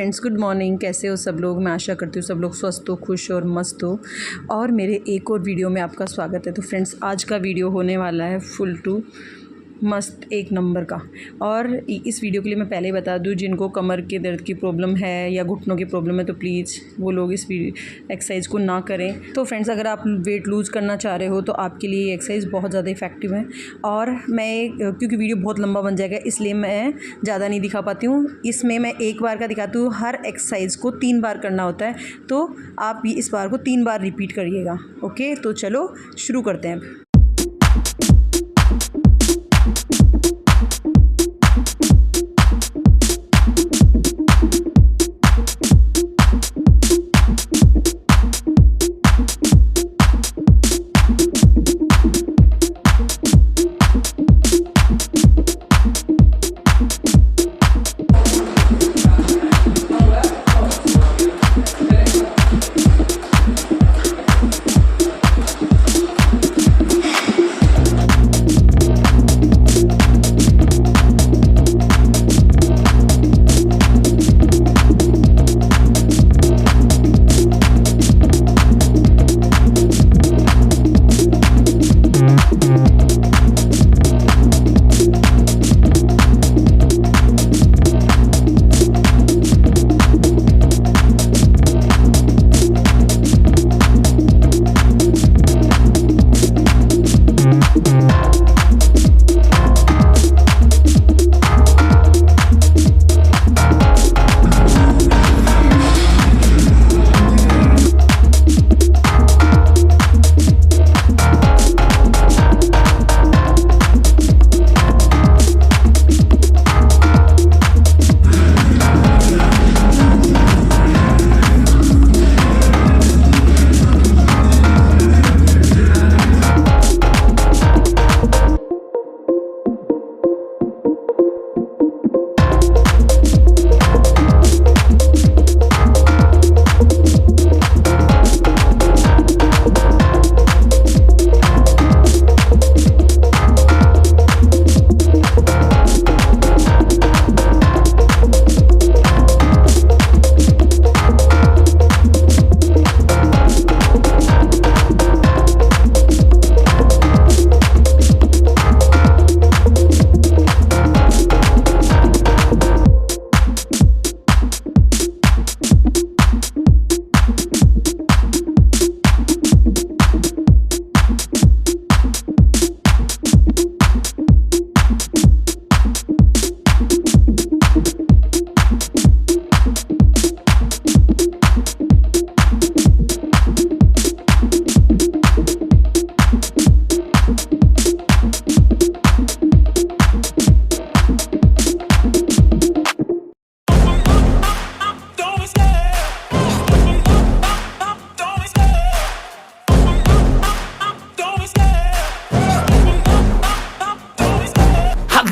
Friends, good morning. कैसे हो सब लोग? मैं आशा करती हूँ सब लोग स्वस्थ हो, खुश और मस्त हो। और मेरे एक और वीडियो में आपका स्वागत है। तो फ्रेंड्स, आज का वीडियो होने वाला है फुल टू मस्त एक नंबर का। और इस वीडियो के लिए मैं पहले ही बता दूं, जिनको कमर के दर्द की प्रॉब्लम है या घुटनों की प्रॉब्लम है तो प्लीज़ वो लोग इस एक्सरसाइज को ना करें। तो फ्रेंड्स, अगर आप वेट लूज़ करना चाह रहे हो तो आपके लिए ये एक्सरसाइज बहुत ज़्यादा इफेक्टिव है। और मैं क्योंकि वीडियो बहुत लंबा बन जाएगा इसलिए मैं ज़्यादा नहीं दिखा पाती हूँ। इसमें मैं एक बार का दिखाती हूँ। हर एक्सरसाइज को 3 बार करना होता है, तो आप इस बार को 3 बार रिपीट करिएगा। ओके, तो चलो शुरू करते हैं।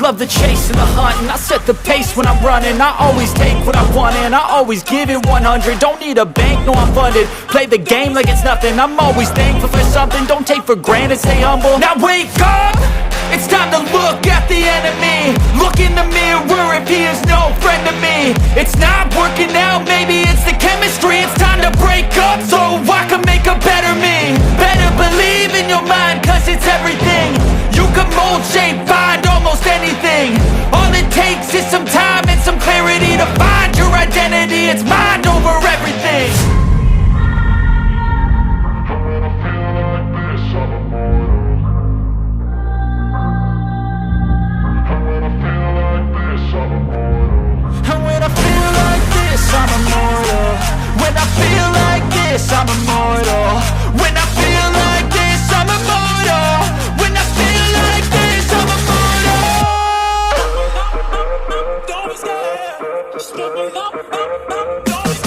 Love the chase and the hunt, and I set the pace when I'm running. I always take what I want and I always give it 100. Don't need a bank, no I'm funded. Play the game like it's nothing. I'm always thankful for something. Don't take for granted, stay humble. Now wake up, it's time to look at the enemy. Look in the mirror if he is no friend to me. It's not working out, maybe it's the chemistry. It's time to break up so I can make a better me. Better believe in your mind, cause it's everything. You can mold, shape, find almost anything. All it takes is some time and some clarity to find your identity. It's mind over everything. And when I feel like this, I'm immortal. When I feel like this, I'm immortal. When I feel like this, I'm immortal. When I feel like this, I'm immortal. Don't be scared. Just give it up. Don't be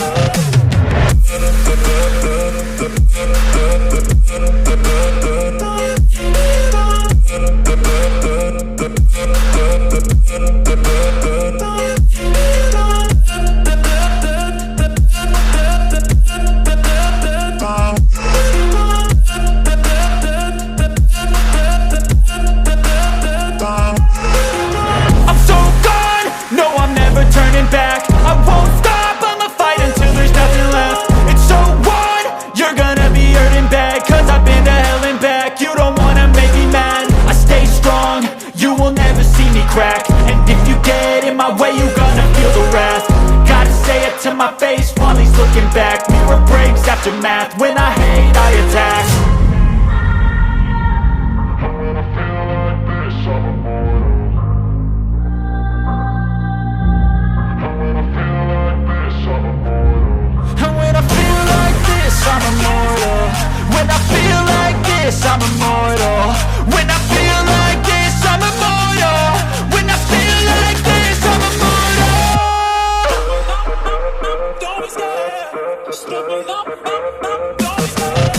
I'm immortal. When I feel like this, I'm immortal. When I feel like this, I'm immortal. Don't be scared. Step it up, don't be scared.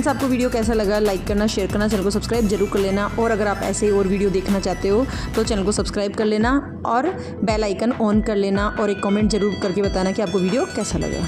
Friends आपको video कैसा लगा, like करना, share करना, channel को subscribe जरूर कर लेना। और अगर आप ऐसे ही और वीडियो देखना चाहते हो तो चैनल को सब्सक्राइब कर लेना और बेल आइकन ऑन कर लेना और एक कमेंट जरूर करके बताना कि आपको वीडियो कैसा लगा।